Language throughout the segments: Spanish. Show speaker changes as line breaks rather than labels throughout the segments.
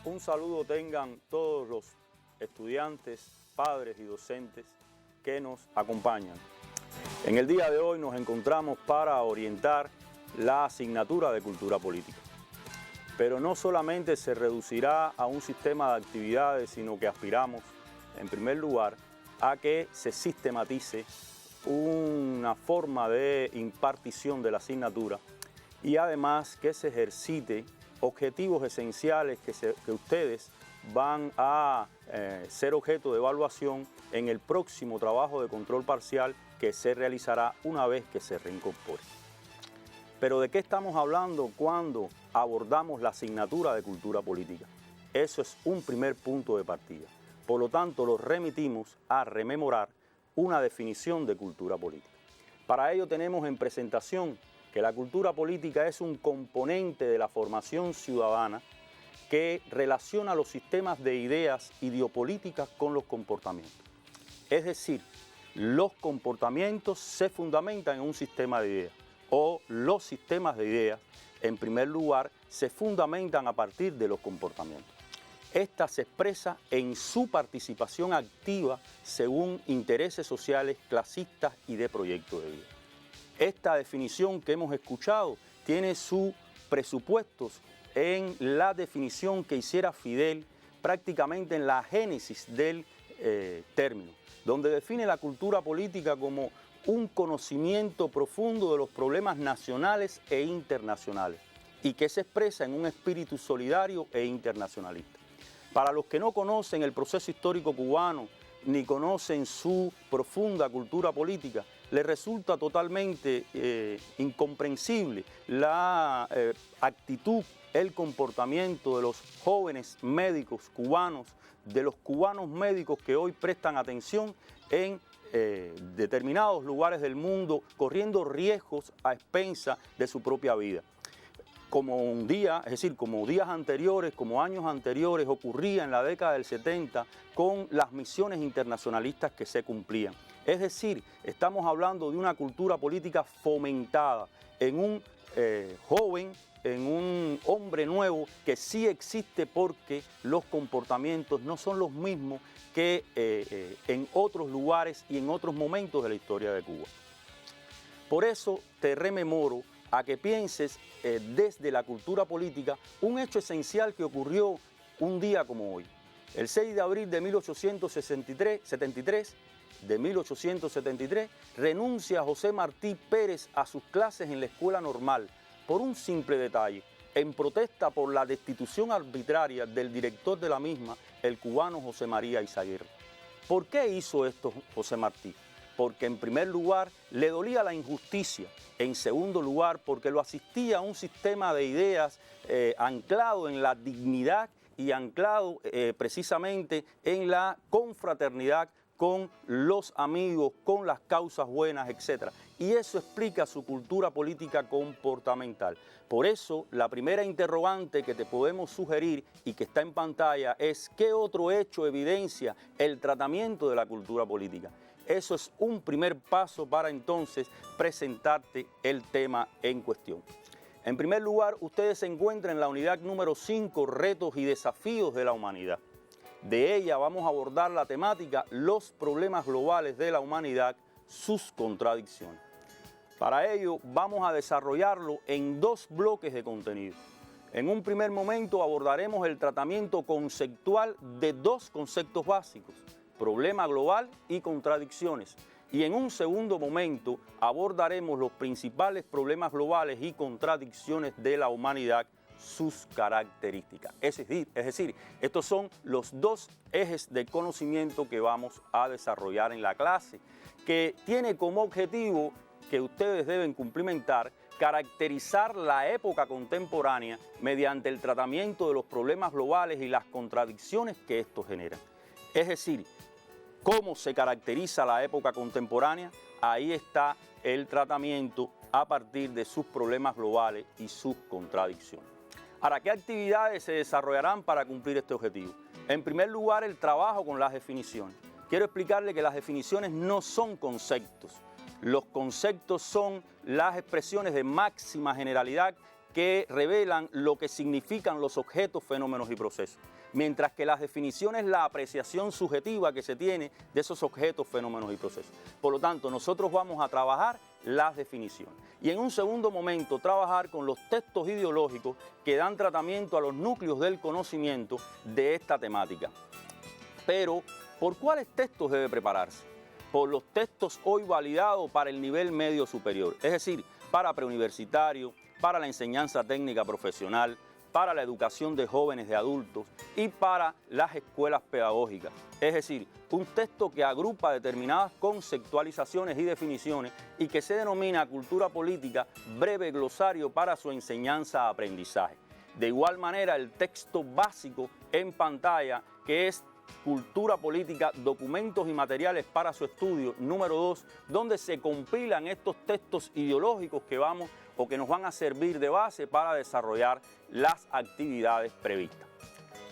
Un saludo tengan todos los estudiantes, padres y docentes que nos acompañan. En el día de hoy nos encontramos para orientar la asignatura de Cultura Política. Pero no solamente se reducirá a un sistema de actividades, sino que aspiramos, en primer lugar, a que se sistematice una forma de impartición de la asignatura y además que se ejercite objetivos esenciales que ustedes van a ser objeto de evaluación en el próximo trabajo de control parcial que se realizará una vez que se reincorpore. Pero ¿de qué estamos hablando cuando abordamos la asignatura de Cultura Política? Eso es un primer punto de partida. Por lo tanto, los remitimos a rememorar una definición de cultura política. Para ello tenemos en presentación que la cultura política es un componente de la formación ciudadana que relaciona los sistemas de ideas ideopolíticas con los comportamientos. Es decir, los comportamientos se fundamentan en un sistema de ideas o los sistemas de ideas, en primer lugar, se fundamentan a partir de los comportamientos. Esta se expresa en su participación activa según intereses sociales, clasistas y de proyecto de vida. Esta definición que hemos escuchado tiene sus presupuestos en la definición que hiciera Fidel prácticamente en la génesis del término, donde define la cultura política como un conocimiento profundo de los problemas nacionales e internacionales y que se expresa en un espíritu solidario e internacionalista. Para los que no conocen el proceso histórico cubano ni conocen su profunda cultura política, les resulta totalmente incomprensible la actitud, el comportamiento de los jóvenes médicos cubanos, de los cubanos médicos que hoy prestan atención en determinados lugares del mundo, corriendo riesgos a expensas de su propia vida. Como un día, es decir, como días anteriores, como años anteriores, ocurría en la década del 70 con las misiones internacionalistas que se cumplían. Es decir, estamos hablando de una cultura política fomentada en un joven, en un hombre nuevo que sí existe porque los comportamientos no son los mismos que en otros lugares y en otros momentos de la historia de Cuba. Por eso te rememoro a que pienses desde la cultura política un hecho esencial que ocurrió un día como hoy. El 6 de abril de 1873, renuncia José Martí Pérez a sus clases en la escuela normal por un simple detalle, en protesta por la destitución arbitraria del director de la misma, el cubano José María Izaguirre. ¿Por qué hizo esto José Martí? Porque en primer lugar le dolía la injusticia, en segundo lugar porque lo asistía a un sistema de ideas anclado en la dignidad y anclado precisamente en la confraternidad con los amigos, con las causas buenas, etc. Y eso explica su cultura política comportamental. Por eso, la primera interrogante que te podemos sugerir y que está en pantalla es ¿qué otro hecho evidencia el tratamiento de la cultura política? Eso es un primer paso para entonces presentarte el tema en cuestión. En primer lugar, ustedes se encuentran en la unidad número 5, Retos y Desafíos de la Humanidad. De ella vamos a abordar la temática Los problemas globales de la humanidad, sus contradicciones. Para ello vamos a desarrollarlo en dos bloques de contenido. En un primer momento abordaremos el tratamiento conceptual de dos conceptos básicos, problema global y contradicciones. Y en un segundo momento abordaremos los principales problemas globales y contradicciones de la humanidad, sus características. Es decir, estos son los dos ejes de conocimiento que vamos a desarrollar en la clase, que tiene como objetivo que ustedes deben cumplimentar, caracterizar la época contemporánea mediante el tratamiento de los problemas globales y las contradicciones que estos generan. Es decir, ¿cómo se caracteriza la época contemporánea? Ahí está el tratamiento a partir de sus problemas globales y sus contradicciones. Ahora, ¿qué actividades se desarrollarán para cumplir este objetivo? En primer lugar, el trabajo con las definiciones. Quiero explicarle que las definiciones no son conceptos. Los conceptos son las expresiones de máxima generalidad que revelan lo que significan los objetos, fenómenos y procesos, mientras que las definiciones, la apreciación subjetiva que se tiene de esos objetos, fenómenos y procesos. Por lo tanto, nosotros vamos a trabajar las definiciones y en un segundo momento trabajar con los textos ideológicos que dan tratamiento a los núcleos del conocimiento de esta temática. Pero, ¿por cuáles textos debe prepararse? Por los textos hoy validados para el nivel medio superior, es decir, para preuniversitario, para la enseñanza técnica profesional, para la educación de jóvenes, de adultos y para las escuelas pedagógicas. Es decir, un texto que agrupa determinadas conceptualizaciones y definiciones y que se denomina cultura política, breve glosario para su enseñanza-aprendizaje. De igual manera, el texto básico en pantalla, que es Cultura Política, documentos y materiales para su estudio, número 2, donde se compilan estos textos ideológicos que nos van a servir de base para desarrollar las actividades previstas.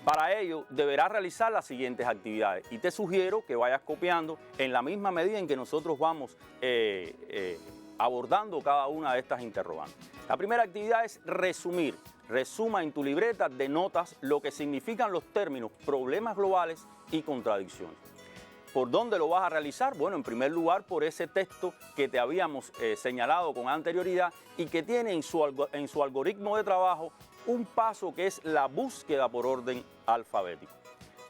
Para ello, deberás realizar las siguientes actividades y te sugiero que vayas copiando en la misma medida en que nosotros vamos abordando cada una de estas interrogantes. La primera actividad es resumir. Resuma en tu libreta de notas lo que significan los términos problemas globales y contradicciones. ¿Por dónde lo vas a realizar? Bueno, en primer lugar por ese texto que te habíamos señalado con anterioridad y que tiene en su algoritmo de trabajo un paso que es la búsqueda por orden alfabético.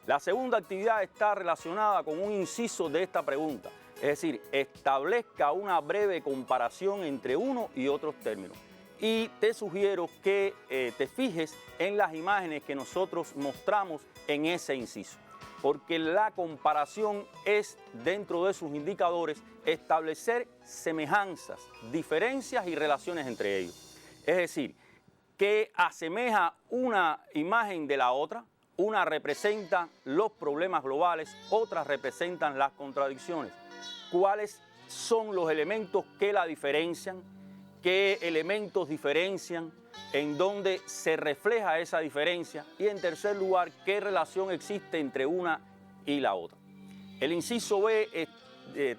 La segunda actividad está relacionada con un inciso de esta pregunta, es decir, establezca una breve comparación entre uno y otros términos. Y te sugiero que te fijes en las imágenes que nosotros mostramos en ese inciso, porque la comparación es, dentro de sus indicadores, establecer semejanzas, diferencias y relaciones entre ellos. Es decir, que asemeja una imagen de la otra, una representa los problemas globales, otras representan las contradicciones. ¿Cuáles son los elementos que la diferencian? ¿Qué elementos diferencian? ¿En dónde se refleja esa diferencia? Y en tercer lugar, ¿qué relación existe entre una y la otra? El inciso B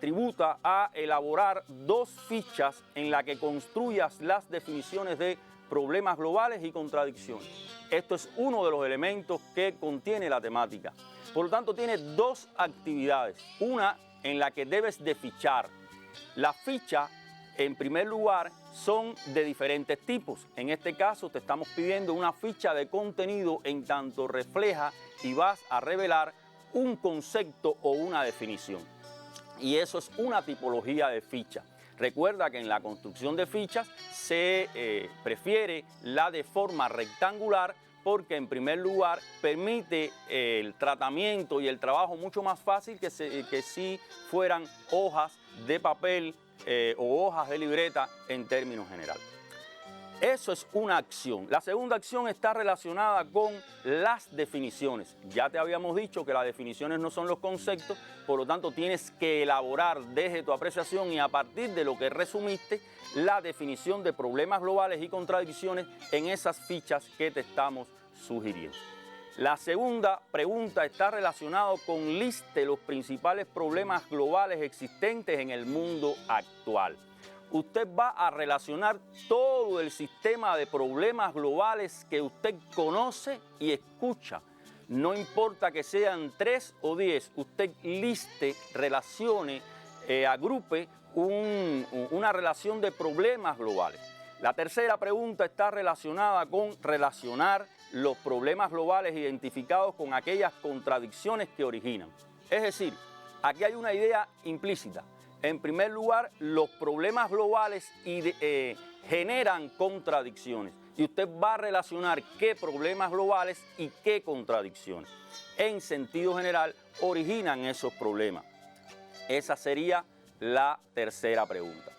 tributa a elaborar 2 fichas en las que construyas las definiciones de problemas globales y contradicciones. Esto es uno de los elementos que contiene la temática. Por lo tanto, tiene 2 actividades. Una en la que debes de fichar. La ficha, en primer lugar, son de diferentes tipos. En este caso te estamos pidiendo una ficha de contenido en tanto refleja y vas a revelar un concepto o una definición. Y eso es una tipología de ficha. Recuerda que en la construcción de fichas se prefiere la de forma rectangular porque en primer lugar permite el tratamiento y el trabajo mucho más fácil que si fueran hojas de papel o hojas de libreta en términos generales. Eso es una acción. La segunda acción está relacionada con las definiciones. Ya te habíamos dicho que las definiciones no son los conceptos, por lo tanto tienes que elaborar desde tu apreciación y a partir de lo que resumiste la definición de problemas globales y contradicciones en esas fichas que te estamos sugiriendo. La segunda pregunta está relacionada con liste los principales problemas globales existentes en el mundo actual. Usted va a relacionar todo el sistema de problemas globales que usted conoce y escucha. No importa que sean 3 o 10, usted liste, relacione, agrupe una relación de problemas globales. La tercera pregunta está relacionada con relacionar los problemas globales identificados con aquellas contradicciones que originan. Es decir, aquí hay una idea implícita. En primer lugar, los problemas globales generan contradicciones y usted va a relacionar qué problemas globales y qué contradicciones. En sentido general, originan esos problemas. Esa sería la tercera pregunta.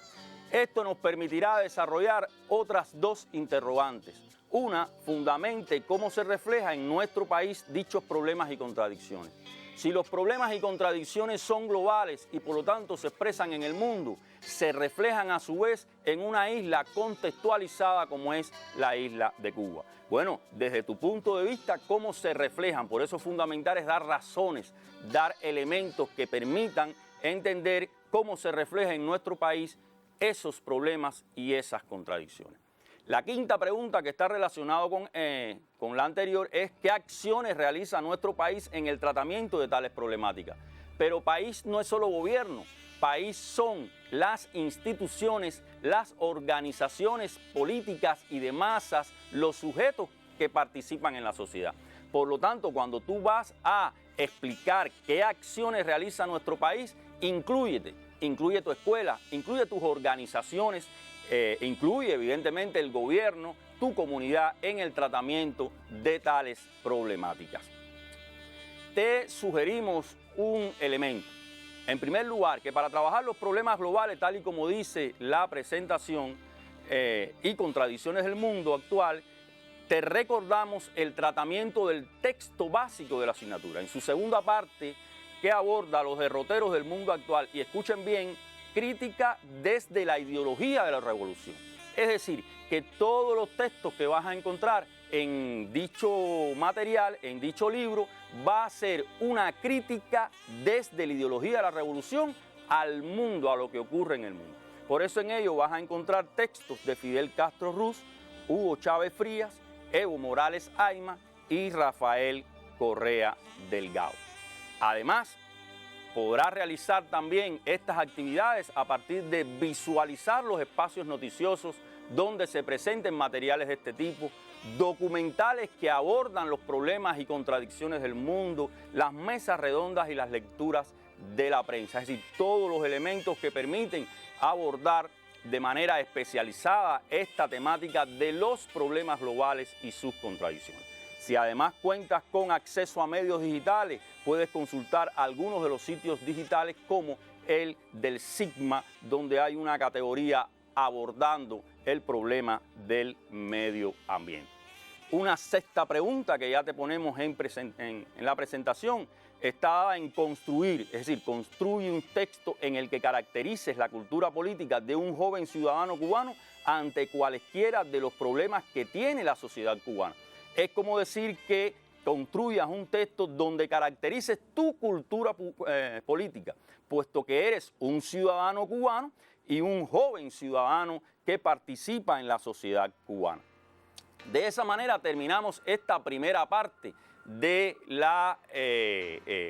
Esto nos permitirá desarrollar otras 2 interrogantes. Una, fundamente cómo se refleja en nuestro país dichos problemas y contradicciones. Si los problemas y contradicciones son globales y por lo tanto se expresan en el mundo, se reflejan a su vez en una isla contextualizada como es la isla de Cuba. Bueno, desde tu punto de vista, ¿cómo se reflejan? Por eso fundamental es dar razones, dar elementos que permitan entender cómo se refleja en nuestro país esos problemas y esas contradicciones. La quinta pregunta que está relacionada con la anterior es ¿qué acciones realiza nuestro país en el tratamiento de tales problemáticas? Pero país no es solo gobierno, país son las instituciones, las organizaciones políticas y de masas, los sujetos que participan en la sociedad. Por lo tanto, cuando tú vas a explicar qué acciones realiza nuestro país, incluye tu escuela, incluye tus organizaciones, incluye evidentemente el gobierno, tu comunidad en el tratamiento de tales problemáticas. Te sugerimos un elemento. En primer lugar, que para trabajar los problemas globales, tal y como dice la presentación y contradicciones del mundo actual, te recordamos el tratamiento del texto básico de la asignatura. En su segunda parte, que aborda los derroteros del mundo actual, y escuchen bien, crítica desde la ideología de la revolución. Es decir, que todos los textos que vas a encontrar en dicho material, en dicho libro, va a ser una crítica desde la ideología de la revolución al mundo, a lo que ocurre en el mundo. Por eso en ello vas a encontrar textos de Fidel Castro Ruz, Hugo Chávez Frías, Evo Morales Ayma y Rafael Correa Delgado. Además, podrá realizar también estas actividades a partir de visualizar los espacios noticiosos donde se presenten materiales de este tipo, documentales que abordan los problemas y contradicciones del mundo, las mesas redondas y las lecturas de la prensa. Es decir, todos los elementos que permiten abordar de manera especializada esta temática de los problemas globales y sus contradicciones. Si además cuentas con acceso a medios digitales, puedes consultar algunos de los sitios digitales como el del Sigma, donde hay una categoría abordando el problema del medio ambiente. Una sexta pregunta que ya te ponemos en la presentación está dada en construir, es decir, construye un texto en el que caracterices la cultura política de un joven ciudadano cubano ante cualesquiera de los problemas que tiene la sociedad cubana. Es como decir que construyas un texto donde caracterices tu cultura política, puesto que eres un ciudadano cubano y un joven ciudadano que participa en la sociedad cubana. De esa manera terminamos esta primera parte de la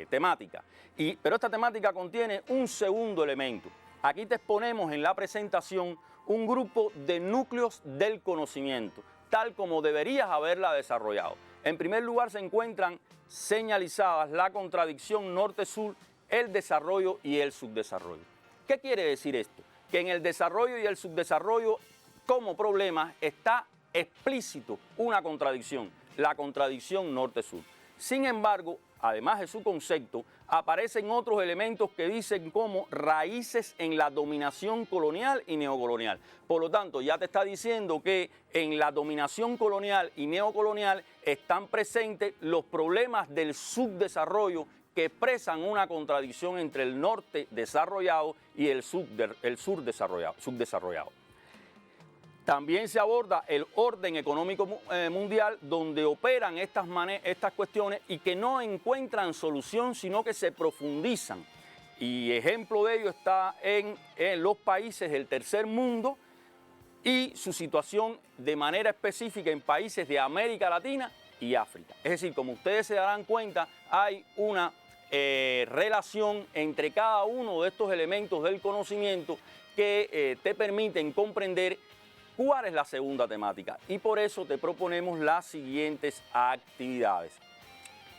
temática. Pero esta temática contiene un segundo elemento. Aquí te exponemos en la presentación un grupo de núcleos del conocimiento, tal como deberías haberla desarrollado. En primer lugar se encuentran señalizadas la contradicción norte-sur, el desarrollo y el subdesarrollo. ¿Qué quiere decir esto? Que en el desarrollo y el subdesarrollo como problema está explícito una contradicción, la contradicción norte-sur. Sin embargo, además de su concepto, aparecen otros elementos que dicen como raíces en la dominación colonial y neocolonial. Por lo tanto, ya te está diciendo que en la dominación colonial y neocolonial están presentes los problemas del subdesarrollo que expresan una contradicción entre el norte desarrollado y el sur subdesarrollado. También se aborda el orden económico mundial, donde operan estas cuestiones y que no encuentran solución, sino que se profundizan. Y ejemplo de ello está en los países del tercer mundo y su situación de manera específica en países de América Latina y África. Es decir, como ustedes se darán cuenta, hay una relación entre cada uno de estos elementos del conocimiento que te permiten comprender cuál es la segunda temática. Y por eso te proponemos las siguientes actividades,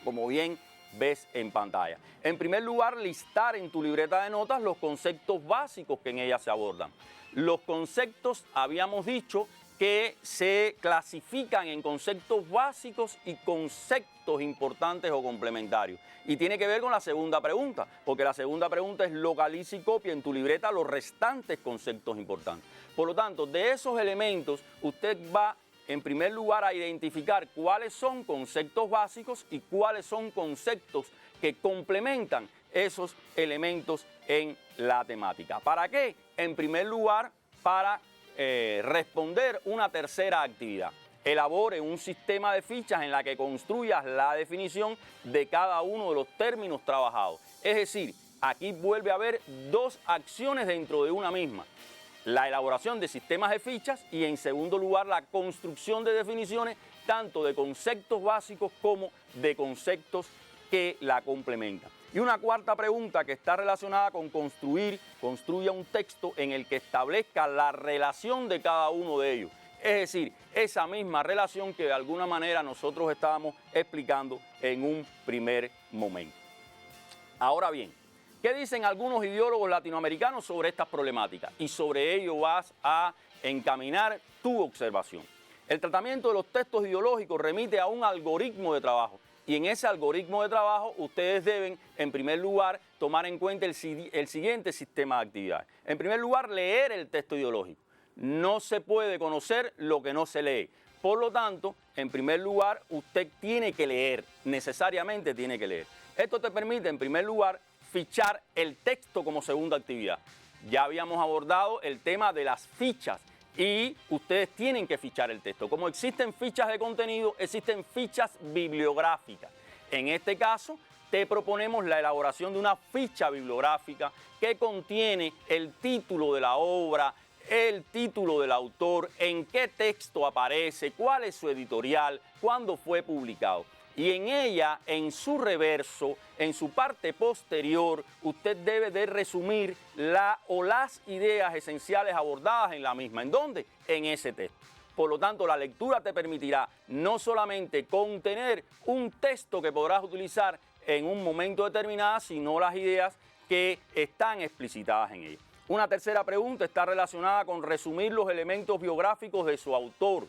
como bien ves en pantalla. En primer lugar, listar en tu libreta de notas los conceptos básicos que en ella se abordan. Los conceptos, habíamos dicho, que se clasifican en conceptos básicos y conceptos importantes o complementarios. Y tiene que ver con la segunda pregunta, porque la segunda pregunta es localiza y copia en tu libreta los restantes conceptos importantes. Por lo tanto, de esos elementos, usted va en primer lugar a identificar cuáles son conceptos básicos y cuáles son conceptos que complementan esos elementos en la temática. ¿Para qué? En primer lugar, para responder una tercera actividad. Elabore un sistema de fichas en la que construyas la definición de cada uno de los términos trabajados. Es decir, aquí vuelve a haber dos acciones dentro de una misma. la elaboración de sistemas de fichas y en segundo lugar la construcción de definiciones tanto de conceptos básicos como de conceptos que la complementan. Y una cuarta pregunta que está relacionada con construya un texto en el que establezca la relación de cada uno de ellos. Es decir, esa misma relación que de alguna manera nosotros estábamos explicando en un primer momento. Ahora bien, ¿qué dicen algunos ideólogos latinoamericanos sobre estas problemáticas? Y sobre ello vas a encaminar tu observación. El tratamiento de los textos ideológicos remite a un algoritmo de trabajo. Y en ese algoritmo de trabajo ustedes deben, en primer lugar, tomar en cuenta el siguiente sistema de actividades. En primer lugar, leer el texto ideológico. No se puede conocer lo que no se lee. Por lo tanto, en primer lugar, usted tiene que leer, necesariamente tiene que leer. Esto te permite, en primer lugar, fichar el texto como segunda actividad. Ya habíamos abordado el tema de las fichas y ustedes tienen que fichar el texto. Como existen fichas de contenido, existen fichas bibliográficas. En este caso, te proponemos la elaboración de una ficha bibliográfica que contiene el título de la obra, el título del autor, en qué texto aparece, cuál es su editorial, cuándo fue publicado. Y en ella, en su reverso, en su parte posterior, usted debe de resumir las ideas esenciales abordadas en la misma. ¿En dónde? En ese texto. Por lo tanto, la lectura te permitirá no solamente contener un texto que podrás utilizar en un momento determinado, sino las ideas que están explicitadas en ella. Una tercera pregunta está relacionada con resumir los elementos biográficos de su autor,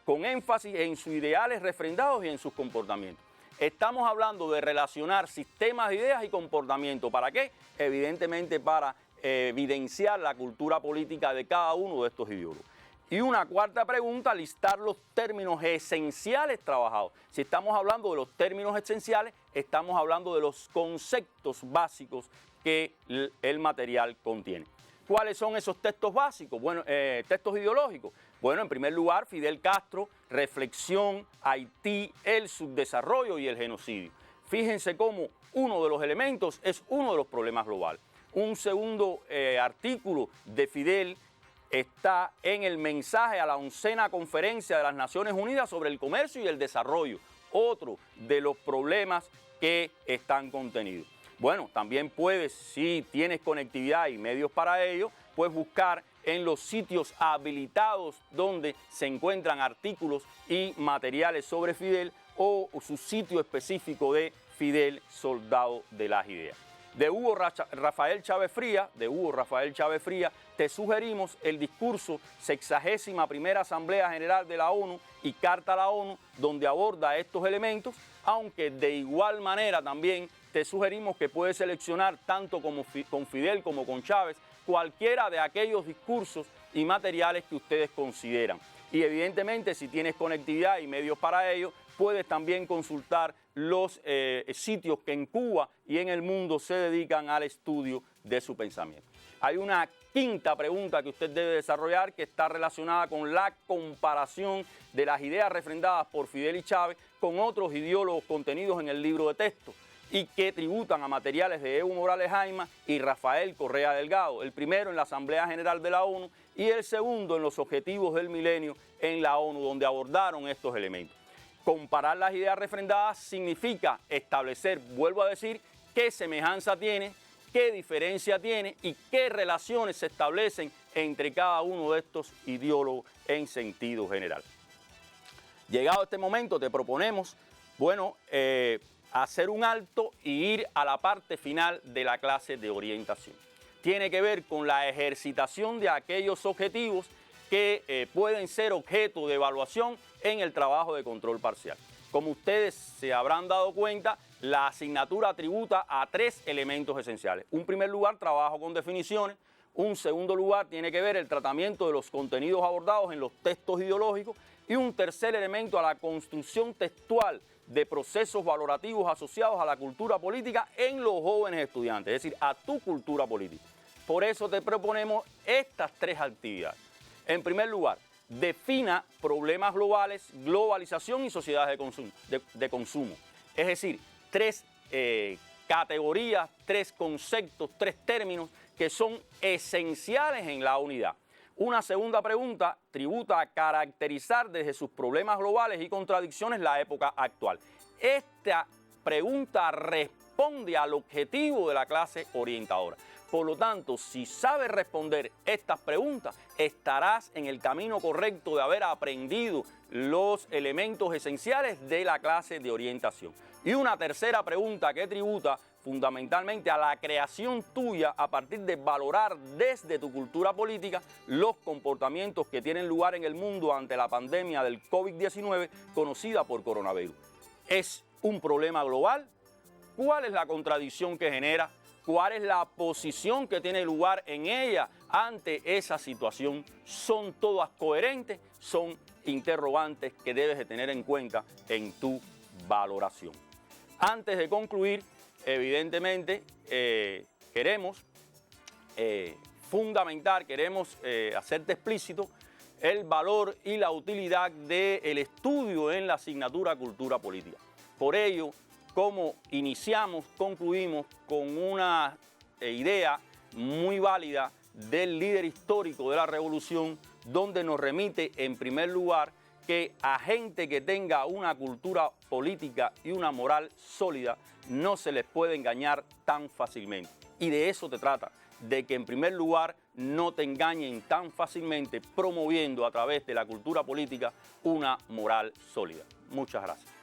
con énfasis en sus ideales refrendados y en sus comportamientos. Estamos hablando de relacionar sistemas de ideas y comportamiento. ¿Para qué? Evidentemente para evidenciar la cultura política de cada uno de estos ideólogos. Y una cuarta pregunta, listar los términos esenciales trabajados. Si estamos hablando de los términos esenciales, estamos hablando de los conceptos básicos que el material contiene. ¿Cuáles son esos textos básicos? Bueno, textos ideológicos. Bueno, en primer lugar, Fidel Castro, reflexión, Haití, el subdesarrollo y el genocidio. Fíjense cómo uno de los elementos es uno de los problemas globales. Un segundo artículo de Fidel está en el mensaje a la 11ª Conferencia de las Naciones Unidas sobre el Comercio y el Desarrollo, otro de los problemas que están contenidos. Bueno, también puedes, si tienes conectividad y medios para ello, puedes buscar en los sitios habilitados donde se encuentran artículos y materiales sobre Fidel o su sitio específico de Fidel, soldado de las ideas. De Hugo Rafael Chávez Frías, te sugerimos el discurso 61ª Asamblea General de la ONU y Carta a la ONU, donde aborda estos elementos, aunque de igual manera también te sugerimos que puedes seleccionar tanto con Fidel como con Chávez cualquiera de aquellos discursos y materiales que ustedes consideran. Y evidentemente, si tienes conectividad y medios para ello, puedes también consultar los sitios que en Cuba y en el mundo se dedican al estudio de su pensamiento. Hay una quinta pregunta que usted debe desarrollar que está relacionada con la comparación de las ideas refrendadas por Fidel y Chávez con otros ideólogos contenidos en el libro de texto y que tributan a materiales de Evo Morales Jaima y Rafael Correa Delgado, el primero en la Asamblea General de la ONU y el segundo en los Objetivos del Milenio en la ONU, donde abordaron estos elementos. Comparar las ideas refrendadas significa establecer, vuelvo a decir, qué semejanza tiene, qué diferencia tiene y qué relaciones se establecen entre cada uno de estos ideólogos en sentido general. Llegado este momento, te proponemos, bueno, hacer un alto y ir a la parte final de la clase de orientación. Tiene que ver con la ejercitación de aquellos objetivos que pueden ser objeto de evaluación en el trabajo de control parcial. Como ustedes se habrán dado cuenta, la asignatura tributa a 3 elementos esenciales. Un primer lugar, trabajo con definiciones. Un segundo lugar, tiene que ver el tratamiento de los contenidos abordados en los textos ideológicos. Y un tercer elemento, a la construcción textual de procesos valorativos asociados a la cultura política en los jóvenes estudiantes, es decir, a tu cultura política. Por eso te proponemos estas 3 actividades. En primer lugar, defina problemas globales, globalización y sociedades de consumo. Es decir, 3 categorías, 3 conceptos, 3 términos que son esenciales en la unidad. Una segunda pregunta tributa a caracterizar desde sus problemas globales y contradicciones la época actual. Esta pregunta responde al objetivo de la clase orientadora. Por lo tanto, si sabes responder estas preguntas, estarás en el camino correcto de haber aprendido los elementos esenciales de la clase de orientación. Y una tercera pregunta que tributa fundamentalmente a la creación tuya a partir de valorar desde tu cultura política los comportamientos que tienen lugar en el mundo ante la pandemia del COVID-19 conocida por coronavirus. ¿Es un problema global? ¿Cuál es la contradicción que genera? ¿Cuál es la posición que tiene lugar en ella ante esa situación? ¿Son todas coherentes? Son interrogantes que debes de tener en cuenta en tu valoración. Antes de concluir, evidentemente queremos fundamentar, queremos hacerte explícito el valor y la utilidad del estudio en la asignatura Cultura Política. Por ello, como iniciamos, concluimos con una idea muy válida del líder histórico de la revolución, donde nos remite en primer lugar que a gente que tenga una cultura política y una moral sólida no se les puede engañar tan fácilmente. Y de eso te trata, de que en primer lugar no te engañen tan fácilmente promoviendo a través de la cultura política una moral sólida. Muchas gracias.